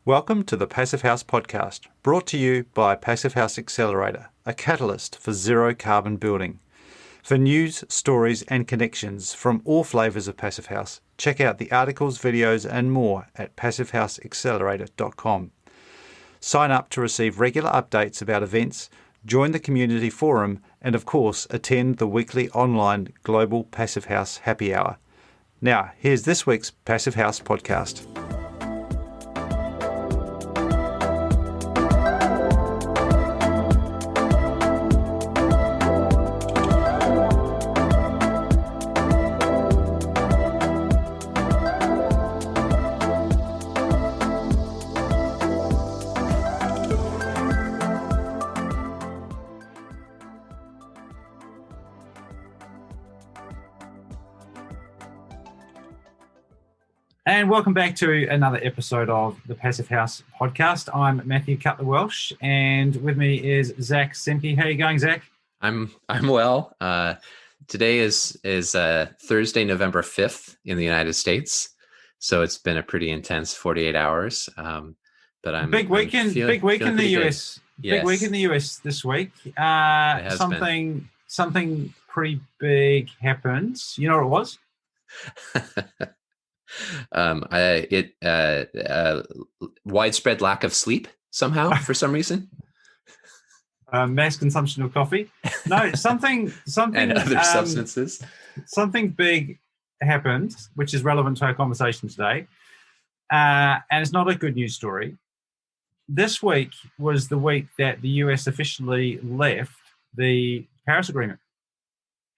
Welcome to the Passive House podcast, brought to you by Passive House Accelerator, a catalyst for zero carbon building. For news, stories, and connections from all flavours of Passive House, check out the articles, videos, and more at passivehouseaccelerator.com. Sign up to receive regular updates about events, join the community forum, and of course, attend the weekly online Global Passive House Happy Hour. Now, here's this week's Passive House podcast. And welcome back to another episode of the Passive House podcast. I'm Matthew Cutler-Welsh, and with me is Zach Semke. How are you going, Zach? I'm well. Today is Thursday, November 5th in the United States, so it's been a pretty intense 48 hours. But I'm big week in the US. Yes. Big week in the US this week. Something pretty big happened. You know what it was? Widespread lack of sleep somehow for some reason. Mass consumption of coffee. No, something and other substances. Something big happened, which is relevant to our conversation today, and it's not a good news story. This week was the week that the US officially left the Paris Agreement.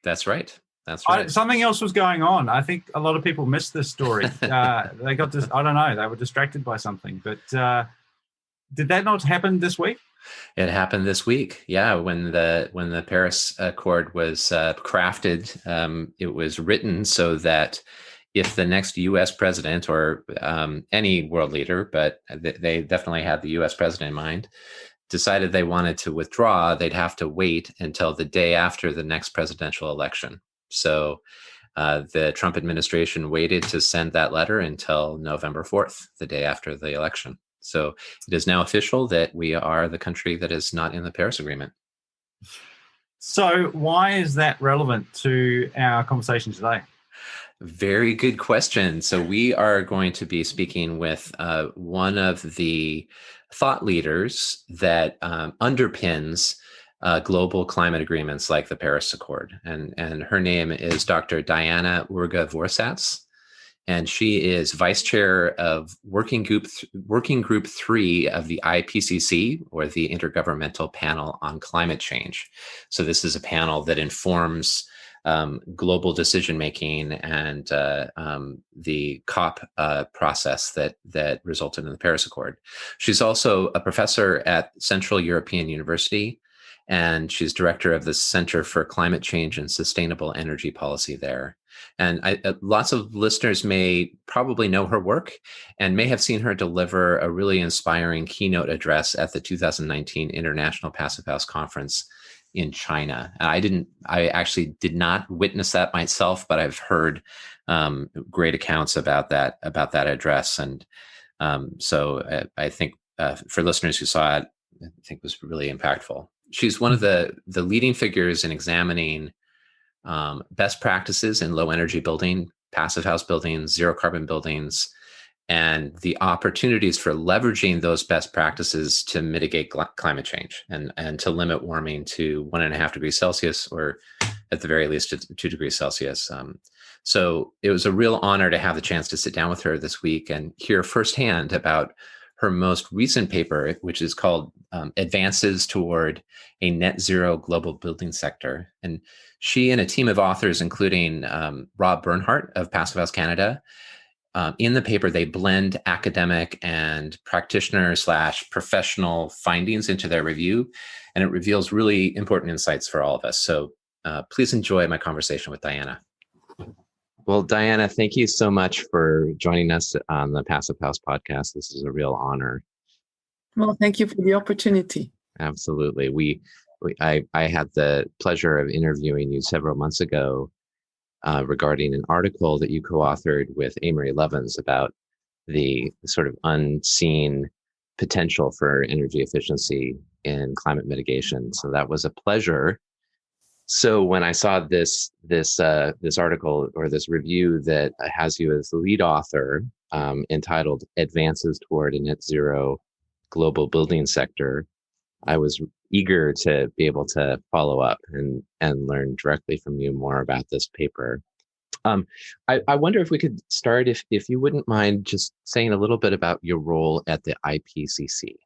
That's right. That's right. Something else was going on. I think a lot of people missed this story. They got this. I don't know. They were distracted by something. But did that not happen this week? It happened this week. Yeah, when the Paris Accord was crafted, it was written so that if the next U.S. president or any world leader, but they definitely had the U.S. president in mind, decided they wanted to withdraw, they'd have to wait until the day after the next presidential election. So the Trump administration waited to send that letter until November 4th, the day after the election. So it is now official that we are the country that is not in the Paris Agreement. So why is that relevant to our conversation today? Very good question. So we are going to be speaking with one of the thought leaders that underpins global climate agreements like the Paris Accord. And her name is Dr. Diana Ürge-Vorsatz. And she is vice chair of Working Group 3 of the IPCC, or the Intergovernmental Panel on Climate Change. So this is a panel that informs global decision-making and the COP process that resulted in the Paris Accord. She's also a professor at Central European University, and she's director of the Center for Climate Change and Sustainable Energy Policy there. And lots of listeners may probably know her work and may have seen her deliver a really inspiring keynote address at the 2019 International Passive House Conference in China. I actually did not witness that myself, but I've heard great accounts about that address. And so I think for listeners who saw it, I think it was really impactful. She's one of the leading figures in examining best practices in low energy building, passive house buildings, zero carbon buildings, and the opportunities for leveraging those best practices to mitigate climate change and to limit warming to 1.5 degrees Celsius, or at the very least to 2 degrees Celsius. So it was a real honor to have the chance to sit down with her this week and hear firsthand about her most recent paper, which is called Advances Toward a Net Zero Global Building Sector. And she and a team of authors, including Rob Bernhardt of Passive House Canada, in the paper, they blend academic and practitioner/professional findings into their review, and it reveals really important insights for all of us. So please enjoy my conversation with Diana. Well, Diana, thank you so much for joining us on the Passive House podcast. This is a real honor. Well, thank you for the opportunity. Absolutely. I had the pleasure of interviewing you several months ago regarding an article that you co-authored with Amory Levins about the sort of unseen potential for energy efficiency in climate mitigation. So that was a pleasure. So when I saw this article or this review that has you as the lead author, entitled "Advances Toward a Net Zero Global Building Sector," I was eager to be able to follow up and learn directly from you more about this paper. I wonder if we could start, if you wouldn't mind just saying a little bit about your role at the IPCC.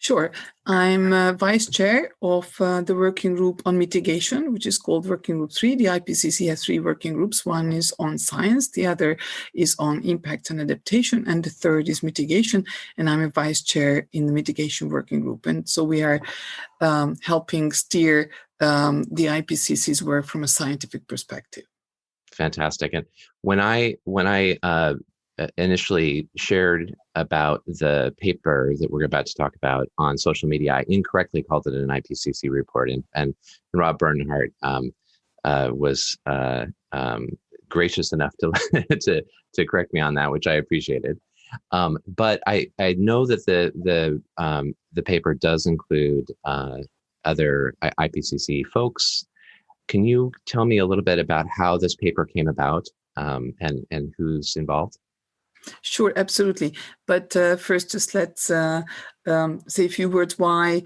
Sure. I'm vice chair of the working group on mitigation, which is called Working Group 3. The IPCC has 3 working groups. One is on science, the other is on impact and adaptation, and the third is mitigation. And I'm a vice chair in the mitigation working group. And so we are helping steer the IPCC's work from a scientific perspective. Fantastic. And when I initially shared about the paper that we're about to talk about on social media, I incorrectly called it an IPCC report, and Rob Bernhardt was gracious enough to to correct me on that, which I appreciated. But I know that the paper does include other IPCC folks. Can you tell me a little bit about how this paper came about, and who's involved? Sure, absolutely. But first, just let's say a few words why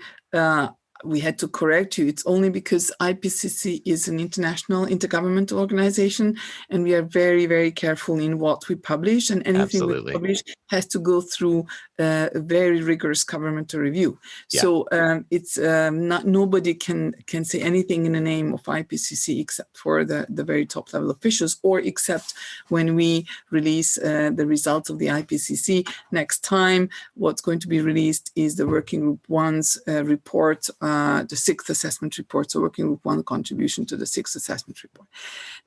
we had to correct you. It's only because IPCC is an international intergovernmental organization, and we are very, very careful in what we publish, and anything we publish has to go through a very rigorous governmental review. Yeah. So it's not, nobody can say anything in the name of IPCC except for the very top level officials, or except when we release the results of the IPCC. Next time, what's going to be released is the Working Group 1's report, the 6th assessment report, so Working Group 1 contribution to the 6th assessment report.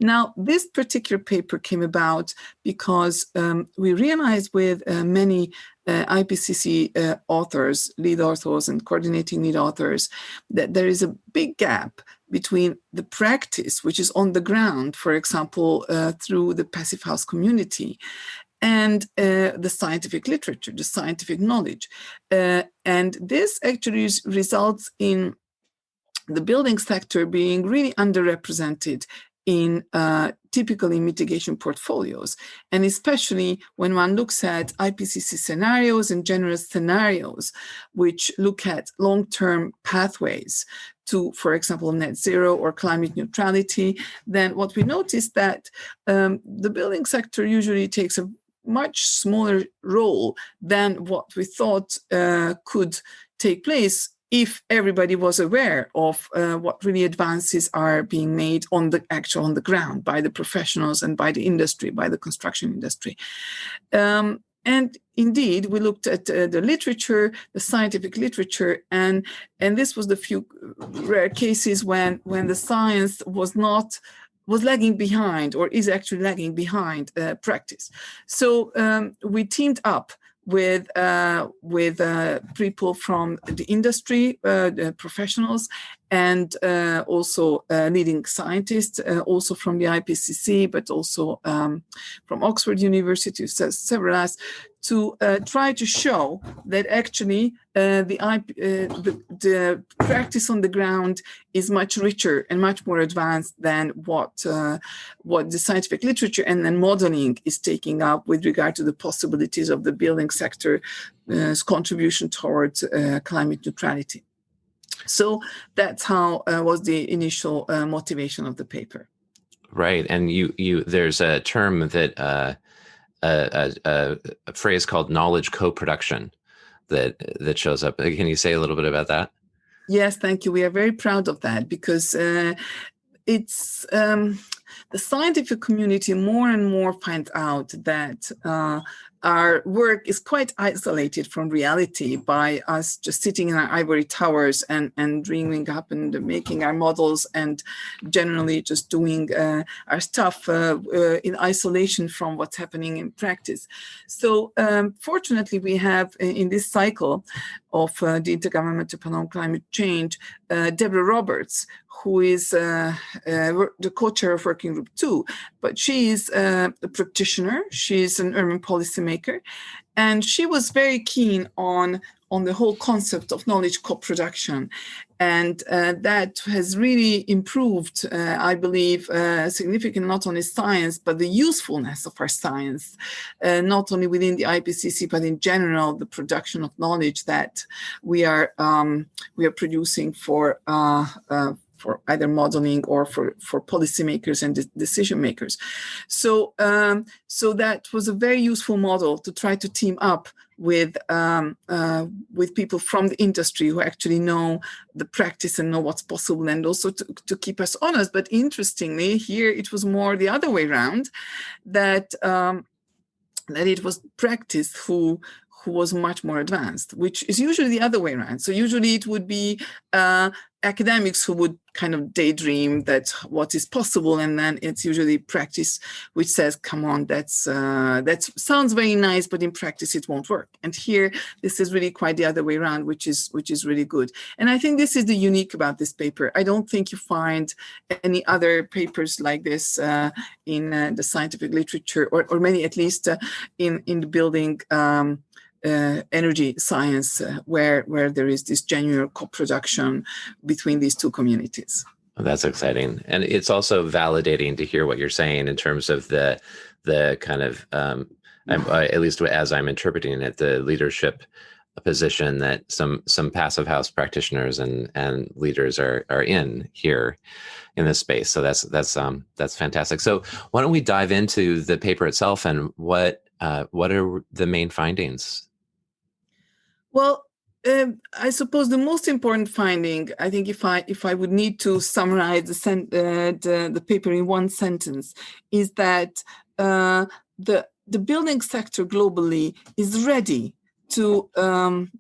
Now, this particular paper came about because we realized with many IPCC authors, lead authors and coordinating lead authors, that there is a big gap between the practice, which is on the ground, for example, through the Passive House community, and the scientific literature, the scientific knowledge. And this actually results in the building sector being really underrepresented in typically mitigation portfolios. And especially when one looks at IPCC scenarios and general scenarios, which look at long-term pathways to, for example, net zero or climate neutrality, then what we notice that the building sector usually takes a much smaller role than what we thought could take place if everybody was aware of what really advances are being made on the ground by the professionals and by the industry, by the construction industry. And indeed, we looked at the literature, the scientific literature, and this was the few rare cases when the science was lagging behind, or is actually lagging behind practice. So we teamed up with people from the industry, the professionals, and also leading scientists, also from the IPCC, but also from Oxford University, several others, to try to show that actually the practice on the ground is much richer and much more advanced than what the scientific literature and then modeling is taking up with regard to the possibilities of the building sector's contribution towards climate neutrality. So that's how was the initial motivation of the paper. Right, and you there's a term that a phrase called knowledge co-production that shows up. Can you say a little bit about that? Yes, thank you. We are very proud of that because it's the scientific community more and more finds out that our work is quite isolated from reality by us just sitting in our ivory towers and dreaming up and making our models and generally just doing our stuff in isolation from what's happening in practice. So fortunately, we have in this cycle of the Intergovernmental Panel on Climate Change, Deborah Roberts, who is the co-chair of Working Group 2, but she is a practitioner. She is an urban policy policymaker, and she was very keen on the whole concept of knowledge co-production. And that has really improved, I believe, significantly, not only science, but the usefulness of our science, not only within the IPCC, but in general, the production of knowledge that we are producing for either modeling or for policymakers and decision makers. So that was a very useful model to try to team up with people from the industry who actually know the practice and know what's possible, and also to keep us honest. But interestingly, here it was more the other way around, that it was practice who was much more advanced, which is usually the other way around. So usually it would be academics who would kind of daydream that what is possible, and then it's usually practice which says, come on, that sounds very nice, but in practice it won't work. And here this is really quite the other way around, which is really good. And I think this is the unique about this paper. I don't think you find any other papers like this in the scientific literature, or many at least in the building energy science, where there is this genuine co-production between these two communities. Well, that's exciting, and it's also validating to hear what you're saying in terms of the kind of at least as I'm interpreting it, the leadership position that some passive house practitioners and leaders are in here in this space. So that's fantastic. So why don't we dive into the paper itself, and what are the main findings? Well, I suppose the most important finding, I think, if I would need to summarize the paper in one sentence, is that the building sector globally is ready to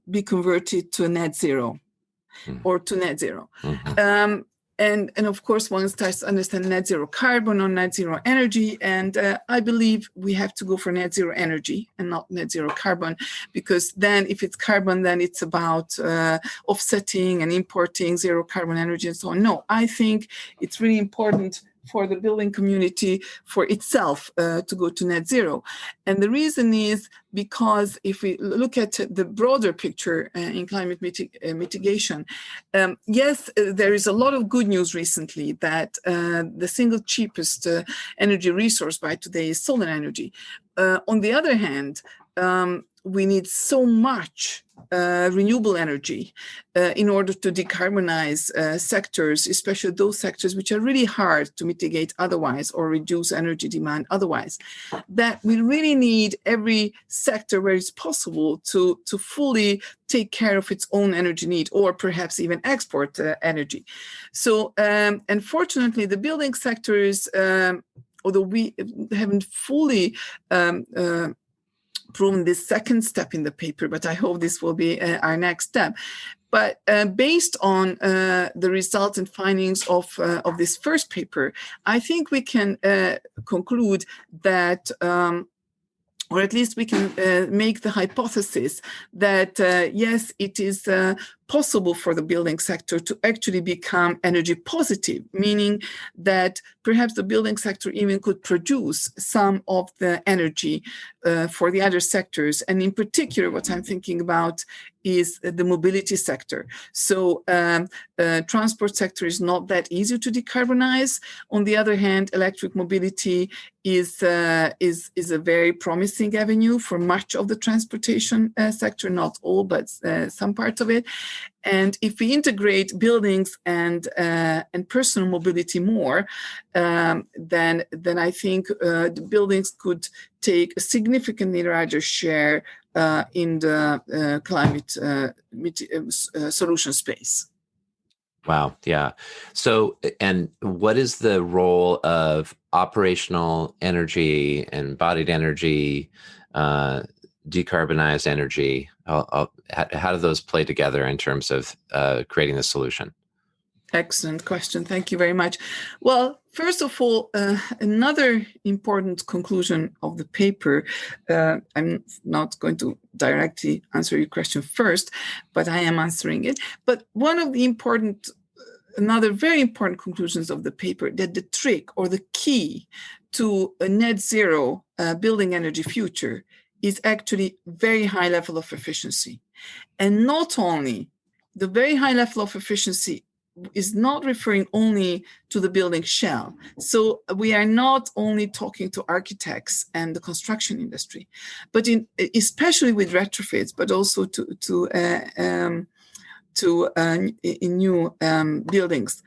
be converted to a net zero, or to net zero. Mm-hmm. And of course, one starts to understand net zero carbon or net zero energy. And I believe we have to go for net zero energy and not net zero carbon, because then if it's carbon, then it's about offsetting and importing zero carbon energy and so on. No, I think it's really important for the building community, for itself, to go to net zero. And the reason is because if we look at the broader picture in climate mitigation, yes, there is a lot of good news recently that the single cheapest energy resource by today is solar energy. On the other hand, we need so much renewable energy in order to decarbonize sectors, especially those sectors which are really hard to mitigate otherwise or reduce energy demand otherwise, that we really need every sector where it's possible to fully take care of its own energy need, or perhaps even export energy. So, unfortunately, the building sector is, although we haven't fully proven this second step in the paper, but I hope this will be our next step. But based on the results and findings of this first paper, I think we can conclude that, or at least we can make the hypothesis that, yes, it is possible for the building sector to actually become energy positive, meaning that perhaps the building sector even could produce some of the energy for the other sectors. And in particular, what I'm thinking about is the mobility sector. So transport sector is not that easy to decarbonize. On the other hand, electric mobility is a very promising avenue for much of the transportation sector, not all, but some parts of it. And if we integrate buildings and personal mobility more, then I think the buildings could take a significantly larger share in the climate solution space. Wow. Yeah. So, and what is the role of operational energy, embodied energy, decarbonized energy? How do those play together in terms of creating the solution? Excellent question. Thank you very much. Well, first of all, another important conclusion of the paper, I'm not going to directly answer your question first, but I am answering it. But one of the another very important conclusions of the paper, that the trick or the key to a net zero building energy future is actually very high level of efficiency. And not only the very high level of efficiency is not referring only to the building shell. So we are not only talking to architects and the construction industry, but especially with retrofits, but also in new buildings.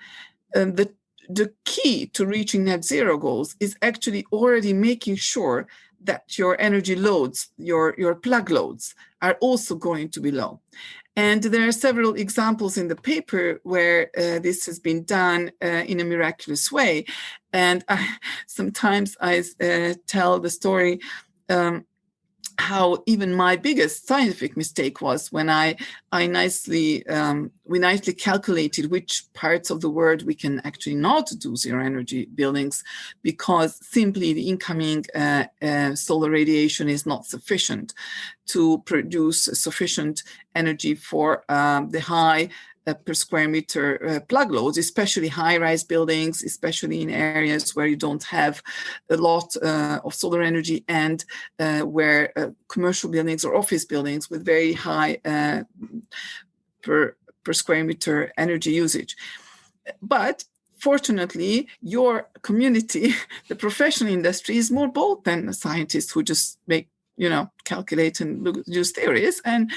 The key to reaching net zero goals is actually already making sure that your energy loads, your plug loads, are also going to be low. And there are several examples in the paper where this has been done in a miraculous way. And sometimes I tell the story how even my biggest scientific mistake was when we nicely calculated which parts of the world we can actually not do zero energy buildings, because simply the incoming solar radiation is not sufficient to produce sufficient energy for the high per square meter plug loads, especially high-rise buildings, especially in areas where you don't have a lot of solar energy, and where commercial buildings or office buildings with very high per square meter energy usage. But fortunately, your community, the professional industry, is more bold than the scientists who just calculate and use theories. And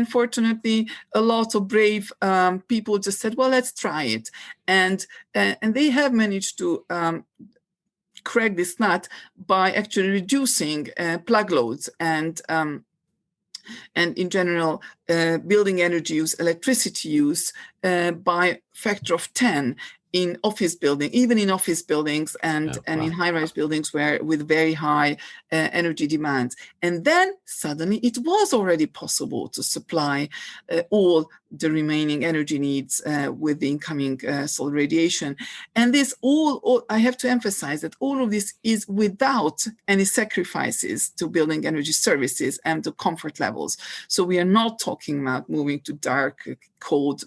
fortunately, a lot of brave people just said, well, let's try it. And they have managed to crack this nut by actually reducing plug loads and in general, building energy use, electricity use by factor of 10 in office building, even in office buildings and in high-rise buildings where with very high energy demands. And then suddenly it was already possible to supply all the remaining energy needs with the incoming solar radiation. And this all, I have to emphasize that all of this is without any sacrifices to building energy services and to comfort levels. So we are not talking about moving to dark, cold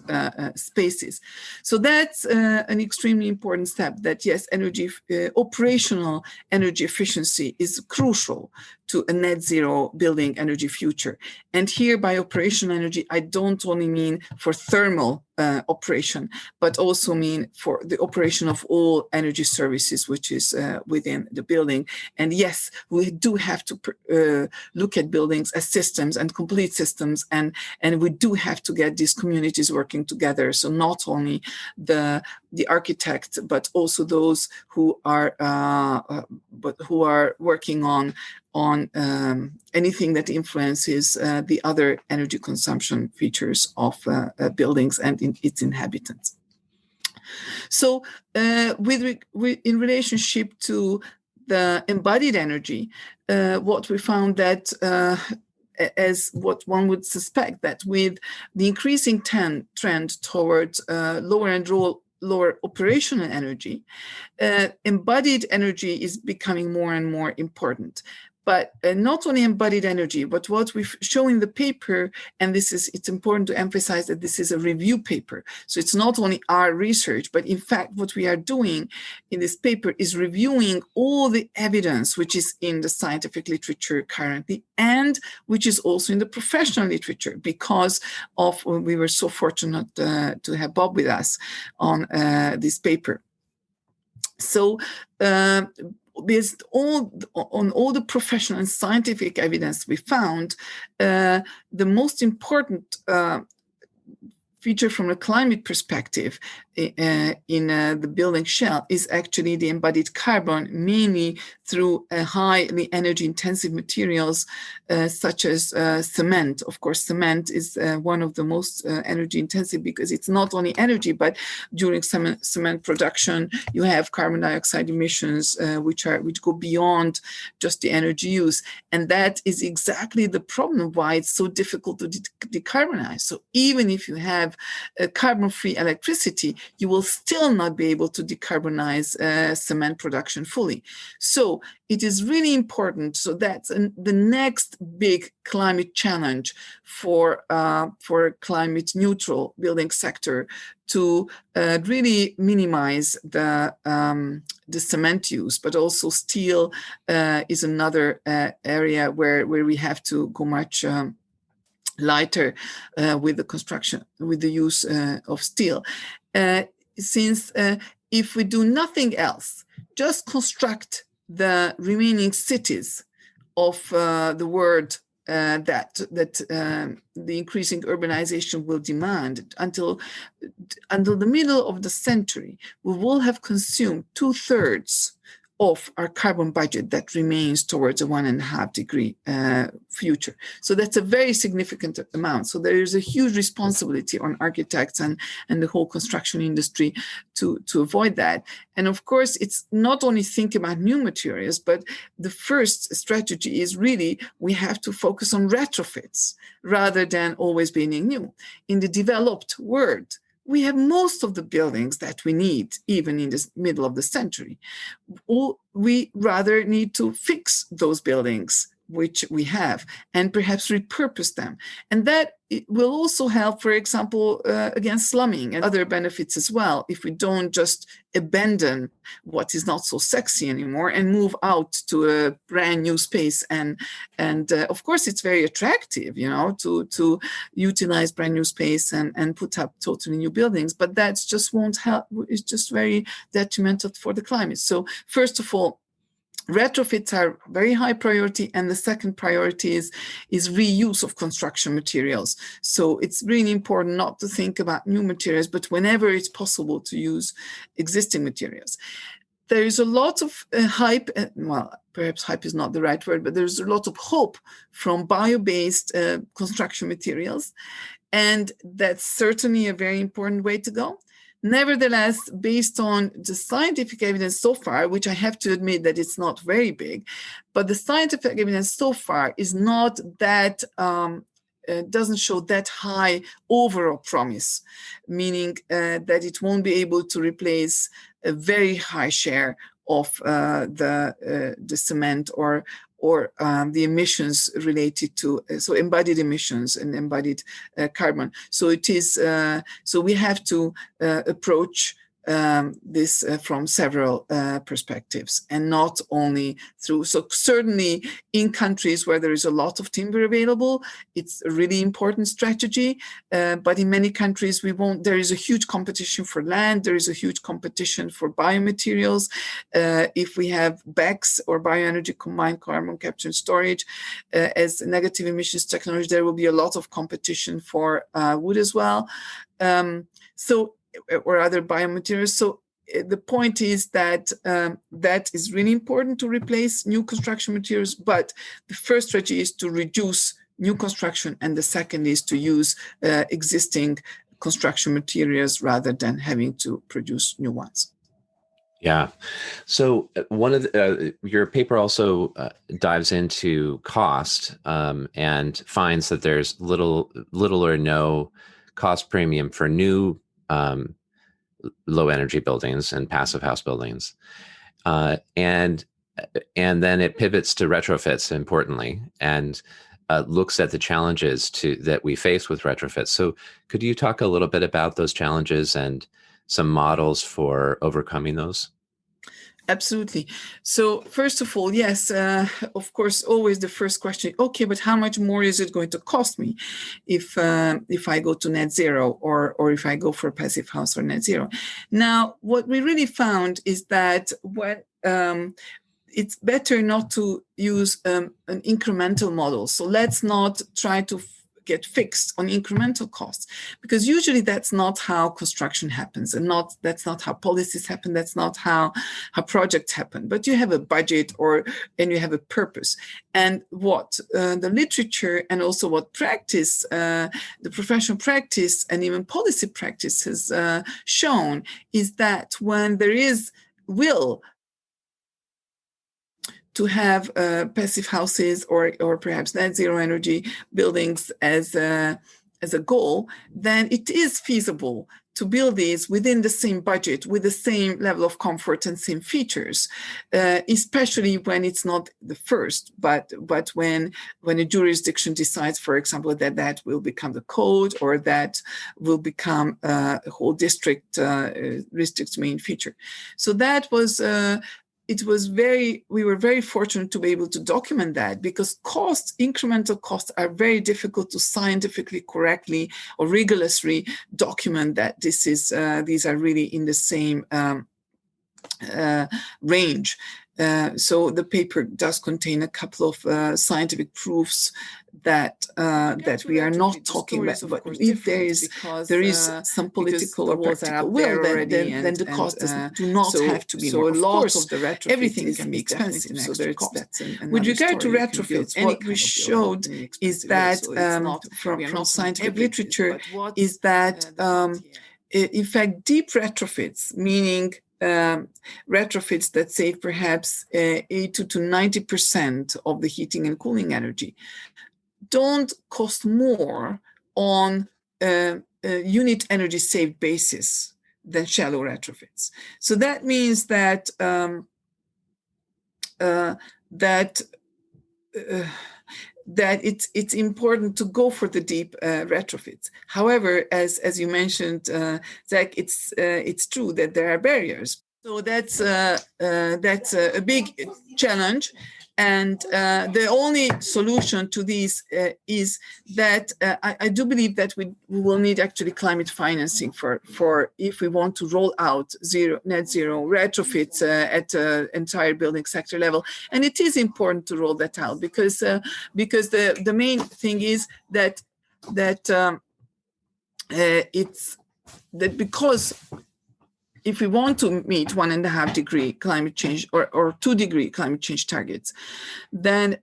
spaces. So that's an extremely important step, that yes, operational energy efficiency is crucial to a net zero building energy future. And here by operational energy, I don't only mean for thermal operation, but also mean for the operation of all energy services, which is within the building. And yes, we do have to look at buildings as systems and complete systems, and we do have to get these communities working together. So not only the architect, but also those who are working on anything that influences the other energy consumption features of buildings and its inhabitants. So in relationship to the embodied energy, what we found that as what one would suspect, that with the increasing trend towards lower operational energy, embodied energy is becoming more and more important. But not only embodied energy, but what we show in the paper, and it's important to emphasize that this is a review paper. So it's not only our research, but in fact, what we are doing in this paper is reviewing all the evidence which is in the scientific literature currently, and which is also in the professional literature, because we were so fortunate to have Bob with us on this paper. So based on all the professional and scientific evidence we found, the most important feature from a climate perspective in the building shell is actually the embodied carbon, mainly through highly energy-intensive materials such as cement. Of course, cement is one of the most energy-intensive, because it's not only energy, but during cement production, you have carbon dioxide emissions which go beyond just the energy use, and that is exactly the problem why it's so difficult to decarbonize. So even if you have have carbon-free electricity, you will still not be able to decarbonize cement production fully. So it is really important. So that's the next big climate challenge for climate neutral building sector, to really minimize the cement use, but also steel is another area where we have to go much lighter with the construction, with the use of steel. Since if we do nothing else, just construct the remaining cities of the world that the increasing urbanization will demand, until the middle of the century, we will have consumed 2/3 of our carbon budget that remains towards a 1.5 degree future. So that's a very significant amount. So there is a huge responsibility on architects and the whole construction industry to avoid that. And of course, it's not only think about new materials, but the first strategy is really we have to focus on retrofits rather than always building new. In the developed world, we have most of the buildings that we need, even in the middle of the century. We rather need to fix those buildings which we have and perhaps repurpose them. And that it will also help, for example, against slumming and other benefits as well, if we don't just abandon what is not so sexy anymore and move out to a brand new space. And of course, it's very attractive, you know, to utilize brand new space and put up totally new buildings, but that just won't help. It's just very detrimental for the climate. So first of all, retrofits are very high priority, and the second priority is reuse of construction materials. So it's really important not to think about new materials, but whenever it's possible to use existing materials. There is a lot of hype, well, perhaps hype is not the right word, but there's a lot of hope from bio-based construction materials, and that's certainly a very important way to go. Nevertheless, based on the scientific evidence so far, which I have to admit that it's not very big, but the scientific evidence so far is not that, doesn't show that high overall promise, meaning that it won't be able to replace a very high share of the cement or the emissions related to so embodied emissions and embodied carbon. So it is so we have to approach this from several perspectives, and not only through. So certainly in countries where there is a lot of timber available, it's a really important strategy. But in many countries, there is a huge competition for land. There is a huge competition for biomaterials. If we have BECCS or bioenergy combined carbon capture and storage as negative emissions technology, there will be a lot of competition for wood as well. Or other biomaterials. So the point is that that is really important to replace new construction materials, but the first strategy is to reduce new construction, and the second is to use existing construction materials rather than having to produce new ones. Yeah. So one of your paper also dives into cost and finds that there's little or no cost premium for new low energy buildings and passive house buildings. And then it pivots to retrofits, importantly, and looks at the challenges that we face with retrofits. So could you talk a little bit about those challenges and some models for overcoming those? Absolutely. So first of all, yes, of course, always the first question, okay, but how much more is it going to cost me if I go to net zero or if I go for a passive house or net zero? Now, what we really found is that it's better not to use an incremental model. So let's not try to get fixed on incremental costs, because usually that's not how construction happens, and that's not how policies happen. That's not how projects happen. But you have a budget and you have a purpose. And what the literature and also what practice, the professional practice and even policy practice has shown is that when there is will to have passive houses or perhaps net zero energy buildings as as a goal, then it is feasible to build these within the same budget, with the same level of comfort and same features, especially when it's not the first, but when a jurisdiction decides, for example, that will become the code, or that will become a whole district's main feature. So that was we were very fortunate to be able to document that, because incremental costs are very difficult to scientifically correctly or rigorously document that these are really in the same range. So the paper does contain a couple of scientific proofs that we are not talking about. But if there is some political or practical will, then the costs do not have to be more. Of course, everything can be expensive. So that's with regard to retrofits, what we showed is that from scientific literature is that in fact deep retrofits, meaning retrofits that save perhaps 80 to 90% of the heating and cooling energy, don't cost more on a unit energy saved basis than shallow retrofits. So that means that that it's important to go for the deep retrofits. However, as you mentioned, Zach, it's true that there are barriers. So that's a big challenge. And the only solution to this is that I do believe that we will need actually climate financing for if we want to roll out net zero retrofits at entire building sector level. And it is important to roll that out because the main thing is that because if we want to meet 1.5 degree climate change or 2 degree climate change targets, then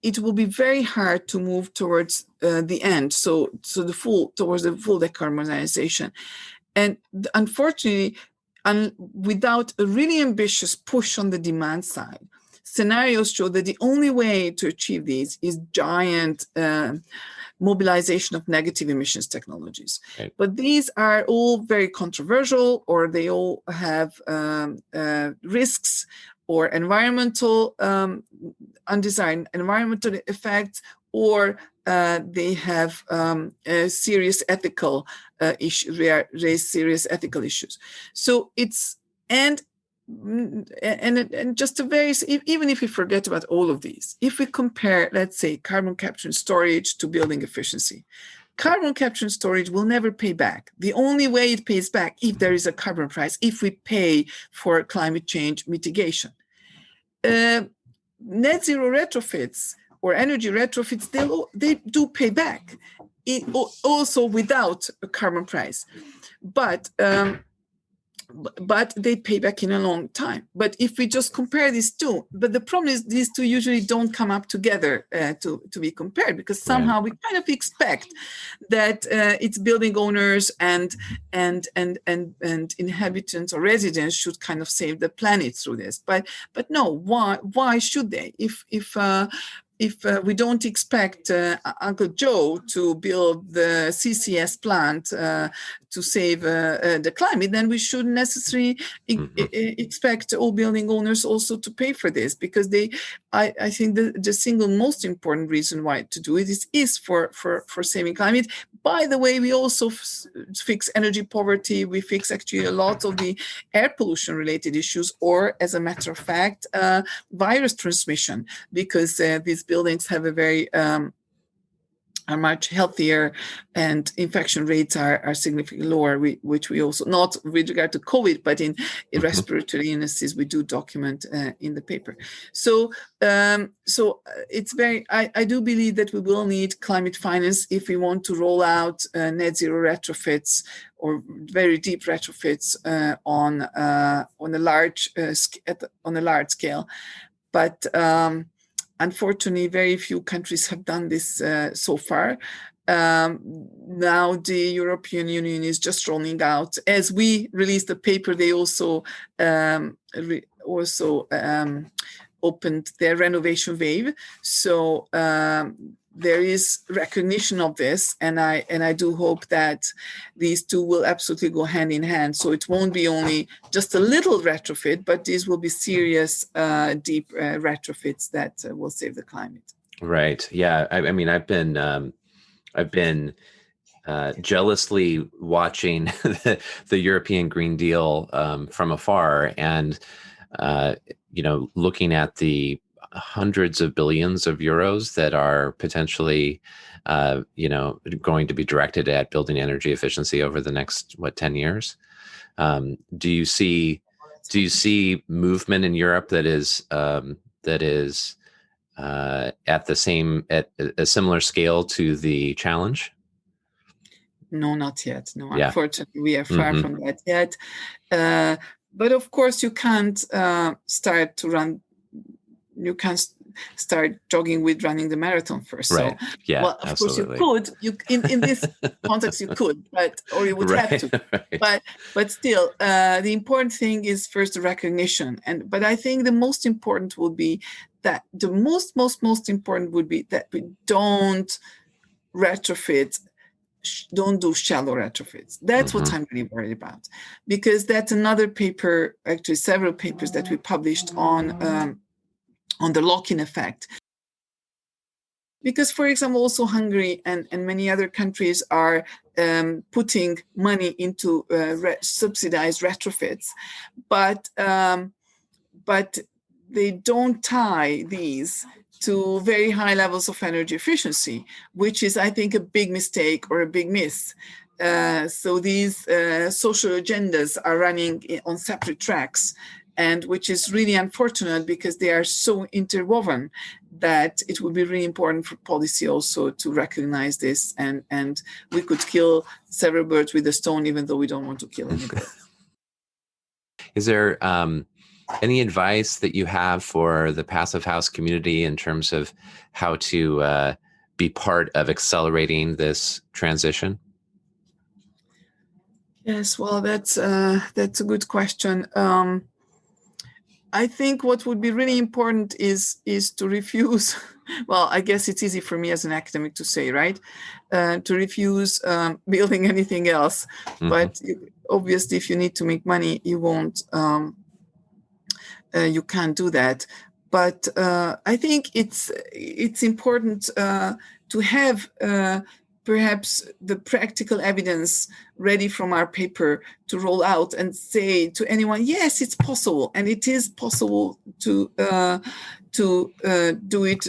it will be very hard to move towards the end. So towards the full decarbonization, and unfortunately, without a really ambitious push on the demand side, scenarios show that the only way to achieve these is giant mobilization of negative emissions technologies. Right. But these are all very controversial, or they all have risks or environmental undesired environmental effects, or they have serious ethical raise serious ethical issues. So it's and just a very, even if we forget about all of these, if we compare, let's say, carbon capture and storage to building efficiency, carbon capture and storage will never pay back. The only way it pays back if there is a carbon price, if we pay for climate change mitigation. Net zero retrofits or energy retrofits, they do pay back, also without a carbon price. But they pay back in a long time. But if we just compare these two, but the problem is these two usually don't come up together to be compared, because somehow we kind of expect that it's building owners and inhabitants or residents should kind of save the planet through this. But no, why should they? If we don't expect Uncle Joe to build the CCS plant to save the climate, then we shouldn't necessarily expect all building owners also to pay for this, because I think the single most important reason why to do it is for saving climate. By the way, we also fix energy poverty. We fix actually a lot of the air pollution related issues, or as a matter of fact, virus transmission, because these buildings have a very are much healthier, and infection rates are significantly lower, which we also, not with regard to COVID, but in respiratory illnesses, we do document in the paper. So it's very, I do believe that we will need climate finance if we want to roll out net zero retrofits or very deep retrofits on a large scale. But unfortunately, very few countries have done this so far. Now the European Union is just rolling out. As we released the paper, they also opened their renovation wave. So there is recognition of this, and I do hope that these two will absolutely go hand in hand. So it won't be only just a little retrofit, but these will be serious, deep retrofits that will save the climate. Right. Yeah. I mean, I've been jealously watching the European Green Deal from afar, and looking at the hundreds of billions of euros that are potentially going to be directed at building energy efficiency over the next 10 years. Do you see movement in Europe that is at a similar scale to the challenge? No, not yet. No, Yeah. Unfortunately, we are far from that yet. But of course, you can't start to run. You can't start jogging with running the marathon first. Right. So, yeah. well, of absolutely. course you could. In this context, you could, or you would have to. Right. But still, the important thing is first the recognition. But I think the most important would be that the most important would be that we don't retrofit. Don't do shallow retrofits. That's what I'm really worried about, because that's another paper, actually several papers that we published on the lock-in effect. Because, for example, also Hungary and many other countries are putting money into subsidized retrofits, but they don't tie these to very high levels of energy efficiency, which is, I think, a big mistake or a big miss. So these social agendas are running on separate tracks, and which is really unfortunate because they are so interwoven that it would be really important for policy also to recognize this, and we could kill several birds with a stone, even though we don't want to kill any bird. Is there any advice that you have for the Passive House community in terms of how to be part of accelerating this transition? Yes, well, that's a good question. I think what would be really important is to refuse. Well, I guess it's easy for me as an academic to say, right? To refuse building anything else. But obviously, if you need to make money, you won't. You can't do that. But I think it's important to have perhaps the practical evidence ready from our paper to roll out and say to anyone, yes, it's possible, and it is possible to do it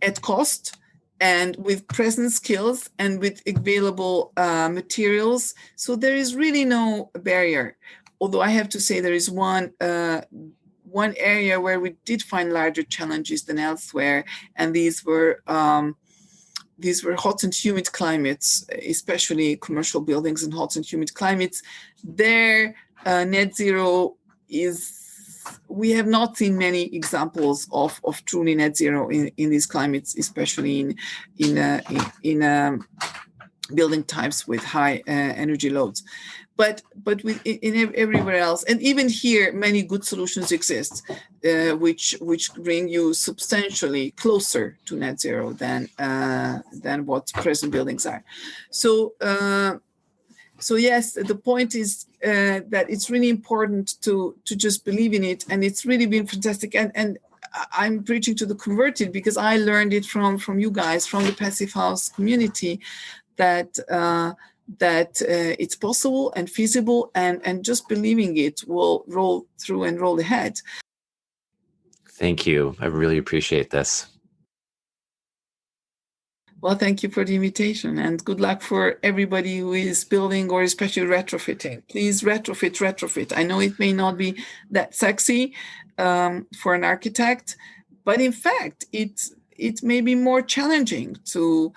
at cost and with present skills and with available materials. So there is really no barrier. Although I have to say there is one area where we did find larger challenges than elsewhere, and these were hot and humid climates, especially commercial buildings in hot and humid climates. There, net zero we have not seen many examples of truly net zero in these climates, especially in building types with high energy loads. But everywhere else, and even here, many good solutions exist, which bring you substantially closer to net zero than what present buildings are. So yes, the point is that it's really important to just believe in it, and it's really been fantastic. And I'm preaching to the converted because I learned it from you guys, from the Passive House community, that it's possible and feasible, and just believing it will roll through and roll ahead. Thank you. I really appreciate this. Well, thank you for the invitation, and good luck for everybody who is building or especially retrofitting. Please retrofit. I know it may not be that sexy for an architect, but in fact, it may be more challenging to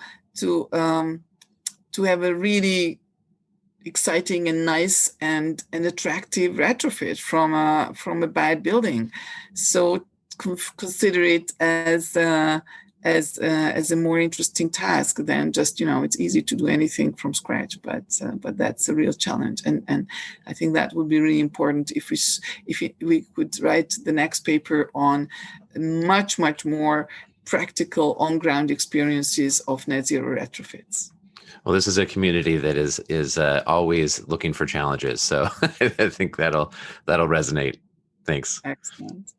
have a really exciting and nice and attractive retrofit from a bad building. So consider it as a more interesting task than just, it's easy to do anything from scratch, but that's a real challenge. And I think that would be really important if we could write the next paper on much more practical on-ground experiences of net zero retrofits. Well, this is a community that is always looking for challenges, so I think that'll resonate. Thanks. Excellent.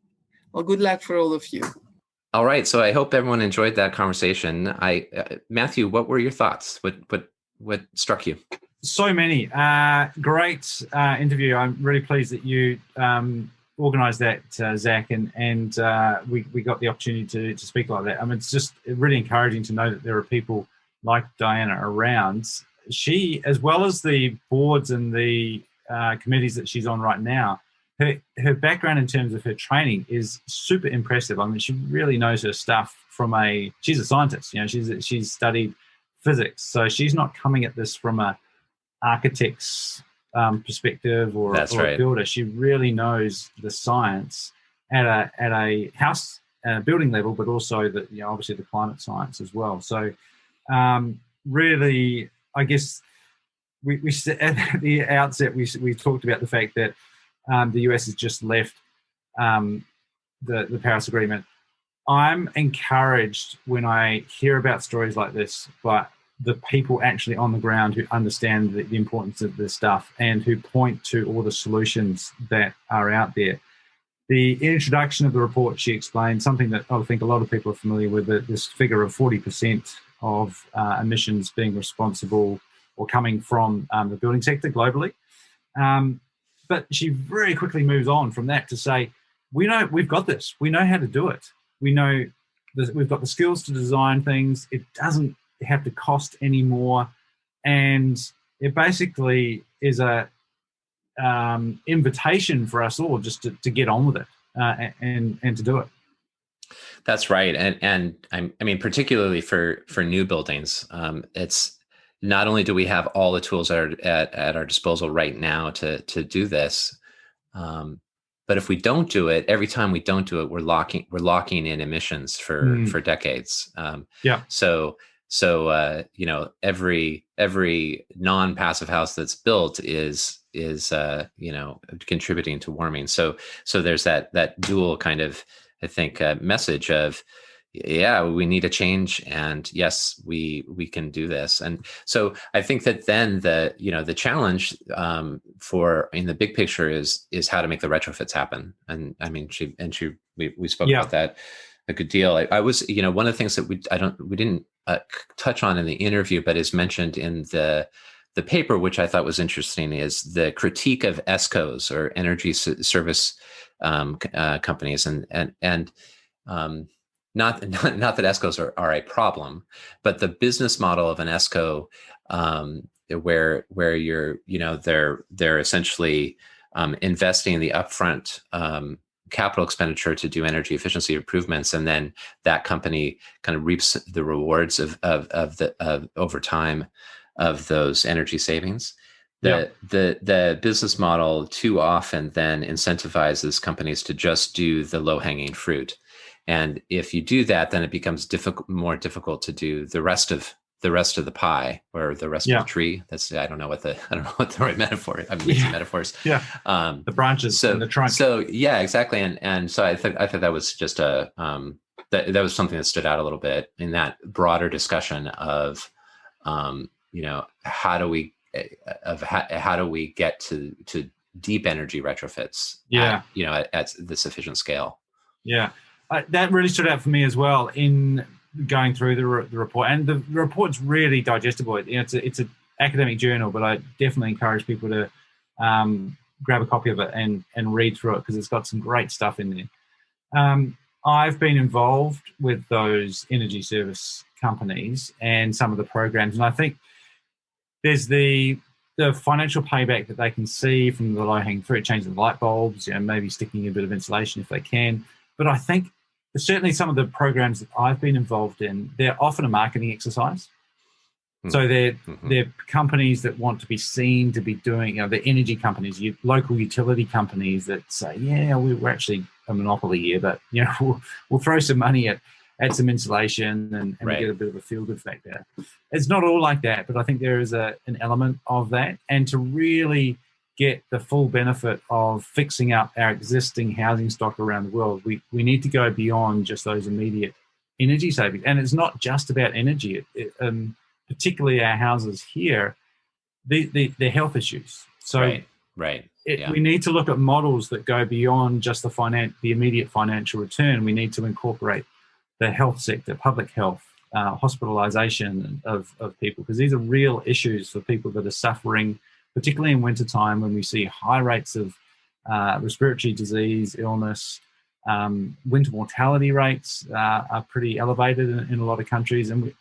Well, good luck for all of you. All right, so I hope everyone enjoyed that conversation. Matthew, what were your thoughts? What struck you? So many. Great interview. I'm really pleased that you organised that, Zach, and we got the opportunity to speak like that. I mean, it's just really encouraging to know that there are people like Diana around. She, as well as the boards and the committees that she's on right now, her background in terms of her training is super impressive. I mean, she really knows her stuff she's a scientist, she's studied physics. So she's not coming at this from a architect's perspective or a builder. She really knows the science at a house building level, but also obviously the climate science as well. So really, I guess we at the outset we talked about the fact that the US has just left the Paris Agreement. I'm encouraged when I hear about stories like this, but the people actually on the ground who understand the importance of this stuff and who point to all the solutions that are out there. The introduction of the report, she explained something that I think a lot of people are familiar with, this figure of 40% of emissions being responsible or coming from the building sector globally. But she very quickly moves on from that to say, we've got this. We know how to do it. We know that we've got the skills to design things. It doesn't have to cost any more. And it basically is a invitation for us all just to get on with it and to do it. That's right. And I mean, particularly for new buildings, it's not only do we have all the tools at our disposal right now to do this, but if we don't do it, every time we don't do it, we're locking in emissions for decades. So every non-passive house that's built is contributing to warming. So there's that dual kind of, I think, message of, yeah, we need a change, and yes, we can do this. And so I think that then the challenge for in the big picture is how to make the retrofits happen. And I mean, we spoke about that a good deal. I was, one of the things that we didn't touch on in the interview, but is mentioned in the paper, which I thought was interesting, is the critique of ESCOs, or energy service companies, and not that ESCOs are a problem, but the business model of an ESCO, where they're essentially investing the upfront capital expenditure to do energy efficiency improvements, and then that company kind of reaps the rewards of over time of those energy savings. The business model too often then incentivizes companies to just do the low-hanging fruit. And if you do that, then it becomes more difficult to do the rest of the pie, or the rest of the tree. I don't know what the right metaphor is. I'm using metaphors. The branches and the trunk. So yeah, exactly. And so I thought that was just that was something that stood out a little bit in that broader discussion of how do we get to deep energy retrofits at the sufficient scale. That really stood out for me as well in going through the report, and the report's really digestible. It's an academic journal, but I definitely encourage people to grab a copy of it and read through it, because it's got some great stuff in there. I've been involved with those energy service companies and some of the programs, and I think there's the financial payback that they can see from the low-hanging fruit, changing the light bulbs, maybe sticking a bit of insulation if they can. But I think certainly some of the programs that I've been involved in, they're often a marketing exercise. So they're companies that want to be seen to be doing, the energy companies, local utility companies that say, we're actually a monopoly here, but we'll throw some money at some insulation and we get a bit of a feel-good factor. It's not all like that, but I think there is an element of that. And to really get the full benefit of fixing up our existing housing stock around the world, we need to go beyond just those immediate energy savings. And it's not just about energy. Particularly our houses here, they're health issues. So right. We need to look at models that go beyond just the immediate financial return. We need to incorporate the health sector, public health, hospitalization of people, because these are real issues for people that are suffering, particularly in wintertime when we see high rates of respiratory disease, illness. Winter mortality rates are pretty elevated in a lot of countries, and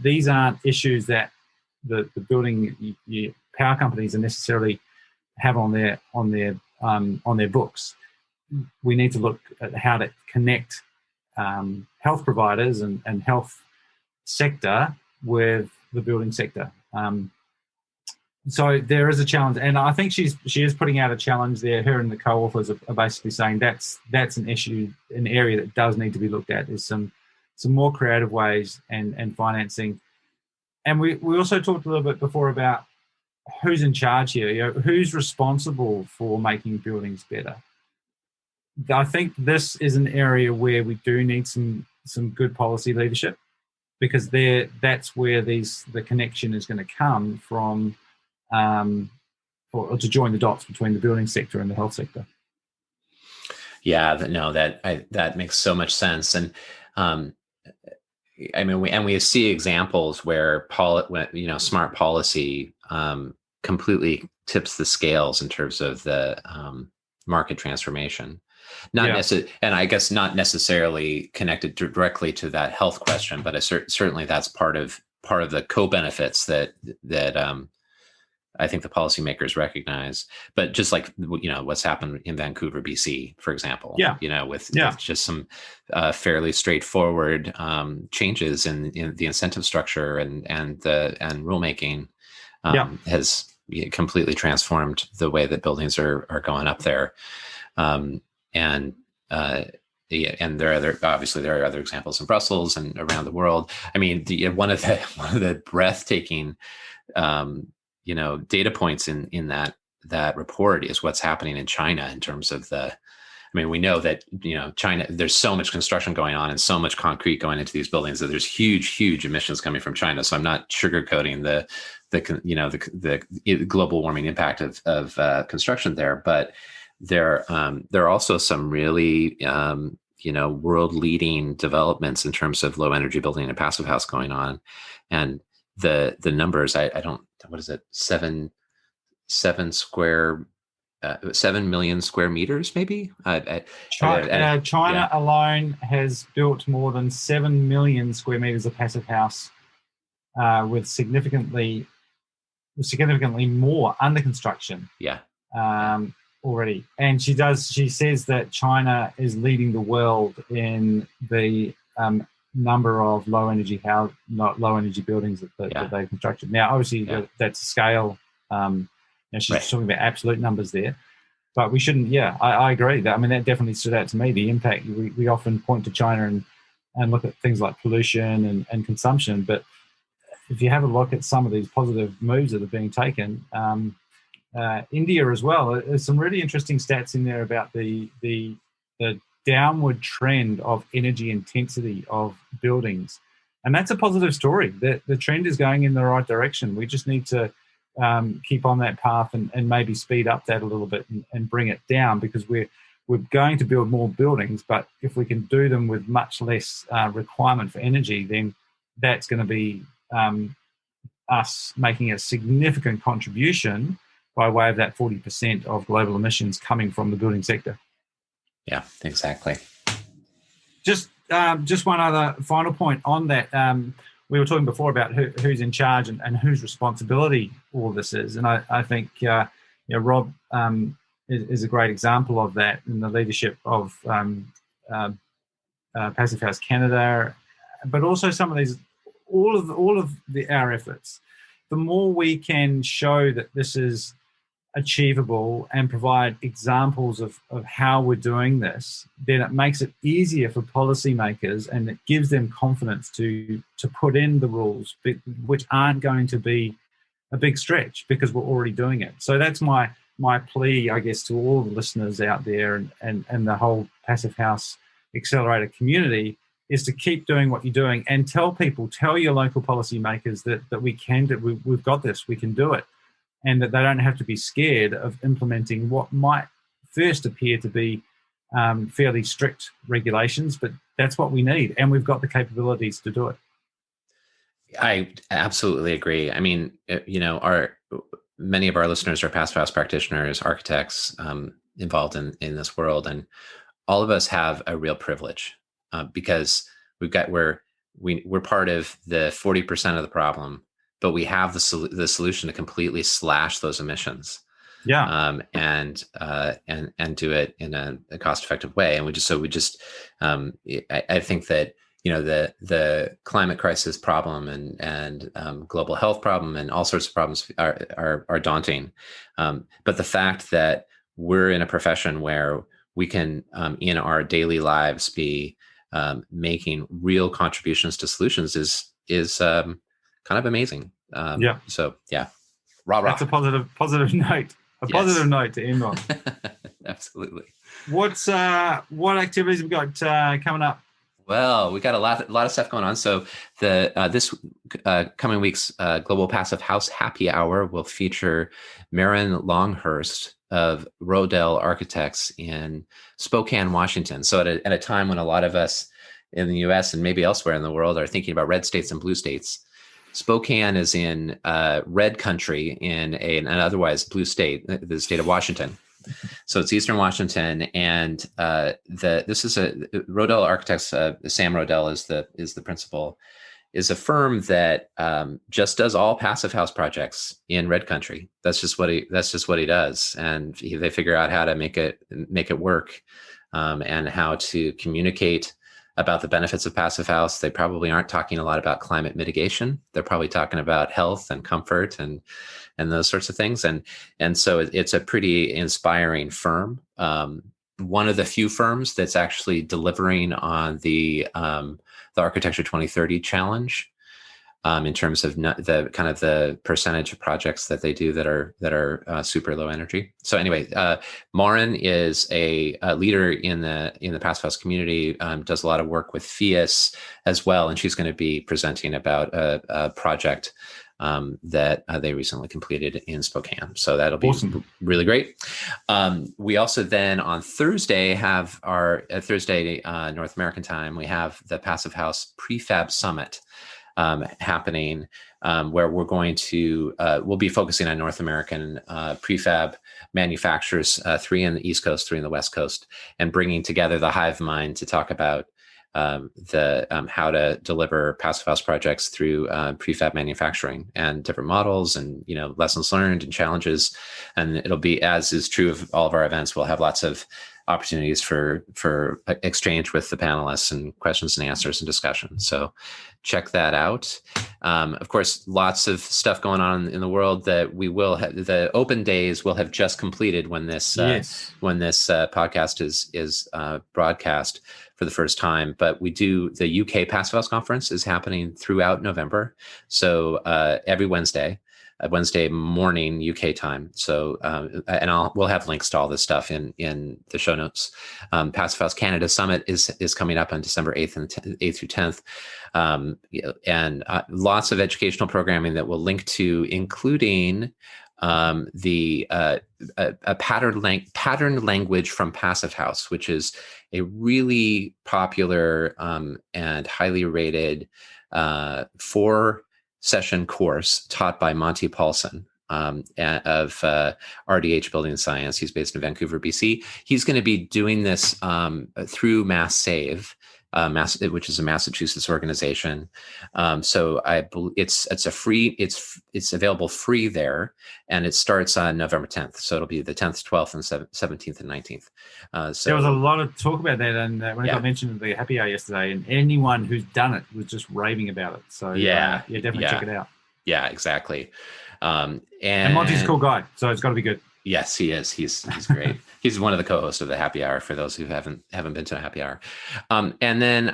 these aren't issues that the building power companies are necessarily have on their books. We need to look at how to connect health providers and health sector with the building sector. So there is a challenge, and I think she is putting out a challenge there. Her and the co-authors are basically saying that's an issue, an area that does need to be looked at. Is some more creative ways and financing. And we also talked a little bit before about who's in charge here. Who's responsible for making buildings better? I think this is an area where we do need some good policy leadership, because that's where the connection is going to come from. Or to join the dots between the building sector and the health sector. Yeah, that makes so much sense. And we see examples where smart policy completely tips the scales in terms of the market transformation. And I guess not necessarily connected directly to that health question, but certainly that's part of the co-benefits that I think the policymakers recognize. But just like what's happened in Vancouver, BC, for example, with just some fairly straightforward changes in the incentive structure and rulemaking has completely transformed the way that buildings are going up there. And there are other examples in Brussels and around the world. I mean, one of the breathtaking data points in that report is what's happening in China in terms of we know that, China, there's so much construction going on and so much concrete going into these buildings that there's huge emissions coming from China. So I'm not sugarcoating the global warming impact of construction there, but there are also some really, world leading developments in terms of low energy building and passive house going on. And the numbers, I don't, what is it? 7 million square meters, maybe. China alone has built more than 7 million square meters of passive house, with significantly more under construction. Already. And she says that China is leading the world in the number of low energy buildings that they've constructed. Now, obviously, that's a scale. She's talking about absolute numbers there, but we shouldn't. I agree. That definitely stood out to me. The impact, we often point to China and look at things like pollution and consumption, but if you have a look at some of these positive moves that are being taken, India as well, there's some really interesting stats in there about the downward trend of energy intensity of buildings. And that's a positive story. The trend is going in the right direction. We just need to keep on that path and maybe speed up that a little bit and bring it down, because we're going to build more buildings, but if we can do them with much less requirement for energy, then that's going to be us making a significant contribution by way of that 40% of global emissions coming from the building sector. Yeah, exactly. Just one other final point on that. We were talking before about who's in charge and whose responsibility all this is. And I think Rob is a great example of that in the leadership of Passive House Canada, but also some of these, all of our efforts. The more we can show that this is achievable and provide examples of how we're doing this, then it makes it easier for policymakers, and it gives them confidence to put in the rules, which aren't going to be a big stretch because we're already doing it. So that's my plea, I guess, to all the listeners out there and the whole Passive House Accelerator community, is to keep doing what you're doing and tell your local policymakers that we can do, we've got this, we can do it, and that they don't have to be scared of implementing what might first appear to be fairly strict regulations, but that's what we need, and we've got the capabilities to do it. I absolutely agree. I mean, many of our listeners are passive house practitioners, architects involved in this world, and all of us have a real privilege because we're part of the 40% of the problem, but we have the solution to completely slash those emissions. Yeah. And do it in a cost-effective way. And I think that the climate crisis problem and global health problem and all sorts of problems are daunting. But the fact that we're in a profession where we can, in our daily lives, be making real contributions to solutions is kind of amazing. Yeah. So yeah, rah rah. That's a positive note. Positive note to end on. Absolutely. What activities have we got coming up? Well, we got a lot of stuff going on. So this coming week's Global Passive House Happy Hour will feature Marin Longhurst of Rodell Architects in Spokane, Washington. So at a time when a lot of us in the U.S. and maybe elsewhere in the world are thinking about red states and blue states, Spokane is in red country in an otherwise blue state, the state of Washington. So it's Eastern Washington, and this is Rodell Architects. Sam Rodell is the principal. Is a firm that just does all passive house projects in red country. That's just what he does, and they figure out how to make it work, and how to communicate about the benefits of passive house. They probably aren't talking a lot about climate mitigation. They're probably talking about health and comfort and those sorts of things. And so it's a pretty inspiring firm. One of the few firms that's actually delivering on the Architecture 2030 challenge, in terms of the kind of the percentage of projects that they do that are super low energy. So anyway, Marin is a leader in the passive house community, does a lot of work with FIAS as well, and she's going to be presenting about a project that they recently completed in Spokane. So that'll be awesome. Really great. We also then on Thursday have our Thursday North American time, we have the Passive House Prefab Summit happening, where we'll be focusing on North American prefab manufacturers, 3 in the East Coast, 3 in the West Coast, and bringing together the hive mind to talk about how to deliver passive house projects through prefab manufacturing and different models and lessons learned and challenges. And it'll be, as is true of all of our events, we'll have lots of opportunities for exchange with the panelists and questions and answers and discussion. So check that out. Of course, lots of stuff going on in the world that we will have. The open days will have just completed when this podcast is broadcast for the first time. But the UK Passive House Conference is happening throughout November. So every Wednesday morning UK time. So we'll have links to all this stuff in the show notes. Passive House Canada Summit is coming up on December 8th through 10th, and lots of educational programming that we'll link to, including a pattern language from Passive House, which is a really popular and highly rated 4-session course taught by Monty Paulson of RDH Building Science. He's based in Vancouver, BC. He's going to be doing this through Mass Save, which is a Massachusetts organization. So I believe it's available free there, and it starts on November 10th. So it'll be the 10th, 12th, and 17th and 19th. So there was a lot of talk about that, and when it got mentioned at the happy hour yesterday, and anyone who's done it was just raving about it. So definitely check it out. Yeah, exactly. And Monty's a cool guy, so it's got to be good. Yes, he is. He's great. He's one of the co-hosts of the happy hour for those who haven't been to a happy hour. And then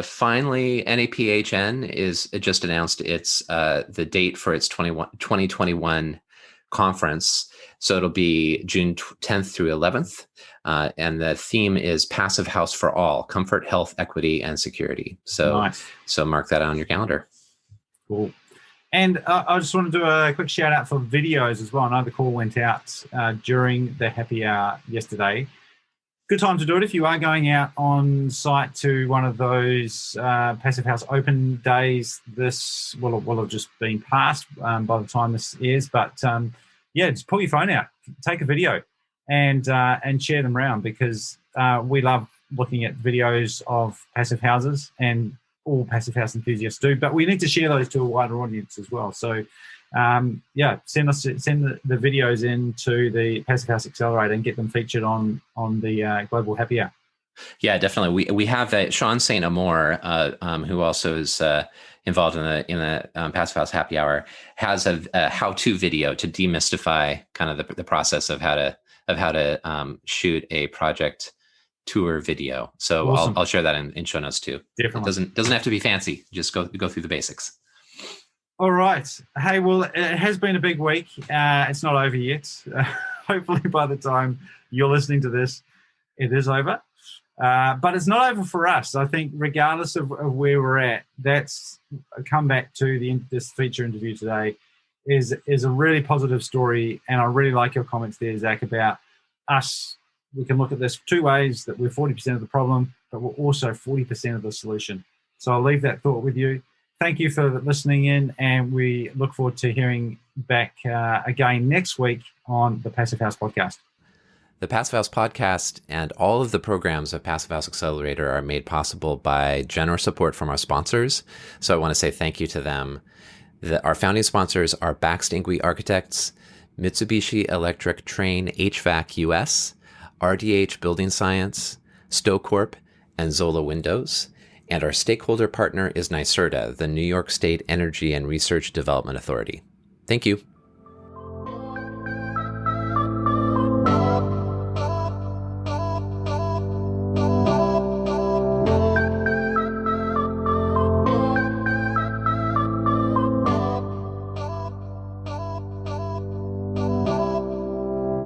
finally, NAPHN is just announced its the date for its 2021 conference. So it'll be June 10th through 11th. And the theme is Passive House for All: Comfort, Health, Equity, and Security. So, Nice. So mark that on your calendar. Cool. And I just want to do a quick shout out for videos as well. I know the call went out during the happy hour yesterday. Good time to do it if you are going out on site to one of those Passive House open days. This will have just been passed by the time this airs. But just pull your phone out, take a video, and share them around, because we love looking at videos of passive houses, and all passive house enthusiasts do, but we need to share those to a wider audience as well. So send the videos into the Passive House Accelerator and get them featured on the Global Happy Hour. Yeah, definitely. We have Sean St. Amour, who also is involved in the Passive House Happy Hour, has a how-to video to demystify kind of the process of how to shoot a project tour video. So awesome. I'll share that in show notes too. Definitely. It doesn't have to be fancy. Just go through the basics. All right. Hey, well, it has been a big week. It's not over yet. Hopefully by the time you're listening to this, it is over. But it's not over for us. I think regardless of where we're at, that's come back to this feature interview today is a really positive story. And I really like your comments there, Zach, about us. We can look at this two ways, that we're 40% of the problem, but we're also 40% of the solution. So I'll leave that thought with you. Thank you for listening in, and we look forward to hearing back again next week on the Passive House Podcast. The Passive House Podcast and all of the programs of Passive House Accelerator are made possible by generous support from our sponsors. So I want to say thank you to them. Our founding sponsors are Baxter Architects, Mitsubishi Electric Trane HVAC US, RDH Building Science, StoCorp, and Zola Windows. And our stakeholder partner is NYSERDA, the New York State Energy and Research Development Authority. Thank you.